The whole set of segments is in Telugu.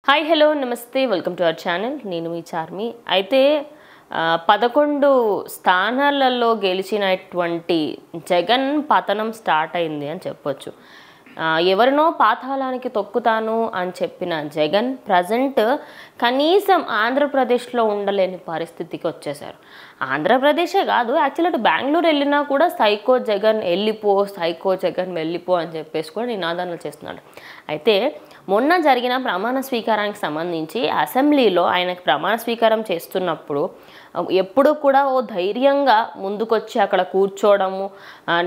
హాయ్ హలో నమస్తే వెల్కమ్ టు అవర్ ఛానల్. నేను మీ చార్మి. అయితే 11 స్థానాలలో గెలిచినటువంటి జగన్ పతనం స్టార్ట్ అయింది అని చెప్పొచ్చు. ఎవరినో పాతాళానికి తొక్కుతాను అని చెప్పిన జగన్ ప్రజెంట్ కనీసం ఆంధ్రప్రదేశ్లో ఉండలేని పరిస్థితికి వచ్చేసారు. ఆంధ్రప్రదేశే కాదు, యాక్చువల్లీ అటు బెంగళూరు వెళ్ళినా కూడా సైకో జగన్ వెళ్ళిపో, సైకో జగన్ వెళ్ళిపో అని చెప్పేసి కూడా నినాదాలు చేస్తున్నాడు. అయితే మొన్న జరిగిన ప్రమాణ స్వీకారానికి సంబంధించి అసెంబ్లీలో ఆయనకు ప్రమాణ స్వీకారం చేస్తున్నప్పుడు ఎప్పుడు కూడా ఓ ధైర్యంగా ముందుకొచ్చి అక్కడ కూర్చోవడము,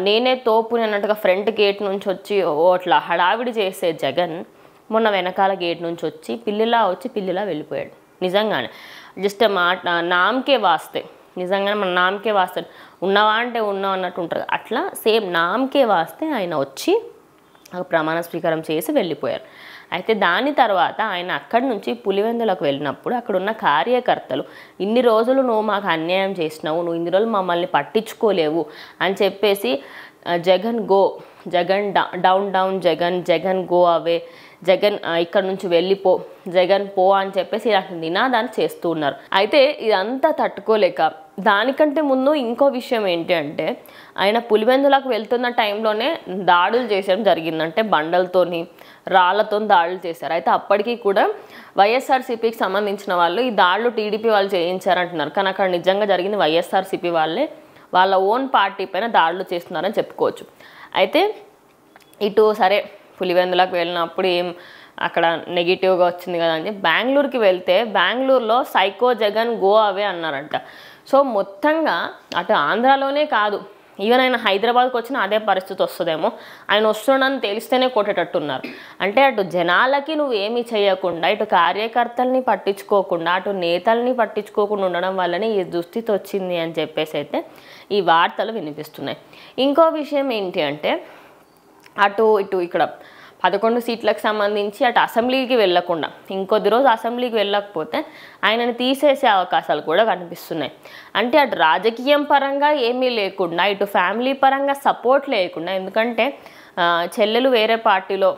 నేనే తోపుని అన్నట్టుగా ఫ్రంట్ గేట్ నుంచి వచ్చి ఓ అట్లా హడావిడి చేసే జగన్ మొన్న వెనకాల గేట్ నుంచి వచ్చి పిల్లిలా వెళ్ళిపోయాడు. నిజంగానే జస్ట్ మాట నామకే వాస్తే, నిజంగానే మన నామకే వాస్తే ఉన్నవా అంటే ఉన్నావు అన్నట్టు ఉంటారు. అట్లా సేమ్ నామకే వాస్తే ఆయన వచ్చి ప్రమాణ స్వీకారం చేసి వెళ్ళిపోయారు. అయితే దాని తర్వాత ఆయన అక్కడి నుంచి పులివెందులకు వెళ్ళినప్పుడు అక్కడ ఉన్న కార్యకర్తలు ఇన్ని రోజులు నువ్వు మాకు అన్యాయం చేసినావు, నువ్వు ఇన్ని రోజులు మమ్మల్ని పట్టించుకోలేవు అని చెప్పేసి Jagan go, Jagan down Jagan go away, Jagan ఇక్కడ నుంచి వెళ్ళిపో, జగన్ పో అని చెప్పేసి ఇలాంటి నినాదాన్ని చేస్తూ ఉన్నారు. అయితే ఇదంతా తట్టుకోలేక దానికంటే ముందు ఇంకో విషయం ఏంటి అంటే ఆయన పులివెందులకు వెళ్తున్న టైంలోనే దాడులు చేయడం జరిగిందంటే బండలతోని రాళ్లతో దాడులు చేశారు. అయితే అప్పటికీ కూడా వైఎస్ఆర్సీపీకి సంబంధించిన వాళ్ళు ఈ దాడులు టీడీపీ వాళ్ళు చేయించారంటున్నారు. కానీ అక్కడ నిజంగా జరిగింది వైఎస్ఆర్సీపీ వాళ్ళే వాళ్ళ ఓన్ పార్టీ పైన దాడులు చేస్తున్నారని చెప్పుకోవచ్చు. అయితే ఇటు సరే పులివెందులకు వెళ్ళినప్పుడు ఏం అక్కడ నెగిటివ్గా వచ్చింది కదా అని బెంగళూరుకి వెళ్తే బెంగళూరులో సైకో జగన్ గో అవే అన్నారంట. సో మొత్తంగా అటు ఆంధ్రాలోనే కాదు, ఈవెన్ ఆయన హైదరాబాద్కి వచ్చిన అదే పరిస్థితి వస్తుందేమో, ఆయన వస్తున్నాడని తెలిస్తేనే కొట్టేటట్టున్నారు. అంటే అటు జనాలకి నువ్వేమీ చేయకుండా, ఇటు కార్యకర్తల్ని పట్టించుకోకుండా, అటు నేతల్ని పట్టించుకోకుండా ఉండడం వల్లనే ఈ దుస్థితి వచ్చింది అని చెప్పేసి అయితే ఈ వార్తలు వినిపిస్తున్నాయి. ఇంకో విషయం ఏంటి అంటే అటు ఇటు ఇక్కడ 11 సీట్లకు సంబంధించి అటు అసెంబ్లీకి వెళ్ళకుండా ఇంకొద్ది రోజు అసెంబ్లీకి వెళ్ళకపోతే ఆయనని తీసేసే అవకాశాలు కూడా కనిపిస్తున్నాయి. అంటే అటు రాజకీయం పరంగా ఏమీ లేకుండా, ఇటు ఫ్యామిలీ పరంగా సపోర్ట్ లేకుండా, ఎందుకంటే చెల్లెలు వేరే పార్టీలో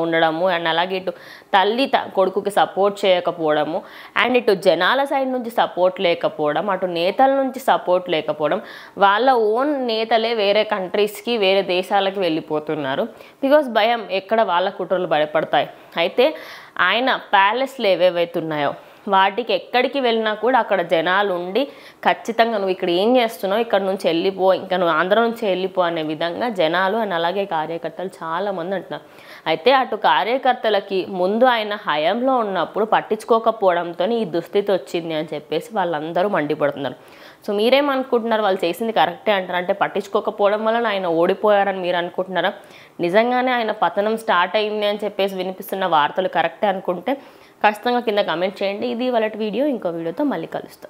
ఉండడము అండ్ అలాగే ఇటు తల్లి కొడుకుకి సపోర్ట్ చేయకపోవడము అండ్ ఇటు జనాల సైడ్ నుంచి సపోర్ట్ లేకపోవడం, అటు నేతల నుంచి సపోర్ట్ లేకపోవడం, వాళ్ళ ఓన్ నేతలే వేరే కంట్రీస్కి వేరే దేశాలకు వెళ్ళిపోతున్నారు. బికాస్ భయం ఎక్కడ వాళ్ళ కుట్రలు భయపడతాయి. అయితే ఆయన ప్యాలెస్లు ఏవేవైతే ఉన్నాయో వాటికి ఎక్కడికి వెళ్ళినా కూడా అక్కడ జనాలు ఉండి ఖచ్చితంగా నువ్వు ఇక్కడ ఏం చేస్తున్నావు, ఇక్కడ నుంచి వెళ్ళిపో, ఇంకా నువ్వు ఆంధ్ర నుంచి వెళ్ళిపో అనే విధంగా జనాలు అండ్ అలాగే కార్యకర్తలు చాలామంది అంటున్నారు. అయితే అటు కార్యకర్తలకి ముందు ఆయన హయాంలో ఉన్నప్పుడు పట్టించుకోకపోవడంతో ఈ దుస్థితి వచ్చింది అని చెప్పేసి వాళ్ళందరూ మండిపడుతున్నారు. సో మీరేమనుకుంటున్నారు, వాళ్ళు చేసింది కరెక్టే అంటారు? అంటే పట్టించుకోకపోవడం వలన ఆయన ఓడిపోయారని మీరు అనుకుంటున్నారా? నిజంగానే ఆయన పతనం స్టార్ట్ అయింది అని చెప్పేసి వినిపిస్తున్న వార్తలు కరెక్టే అనుకుంటే ఖచ్చితంగా కింద కామెంట్ చేయండి. ఇది వాళ్ళ వీడియో, ఇంకో వీడియోతో మళ్ళీ కలుస్తాం.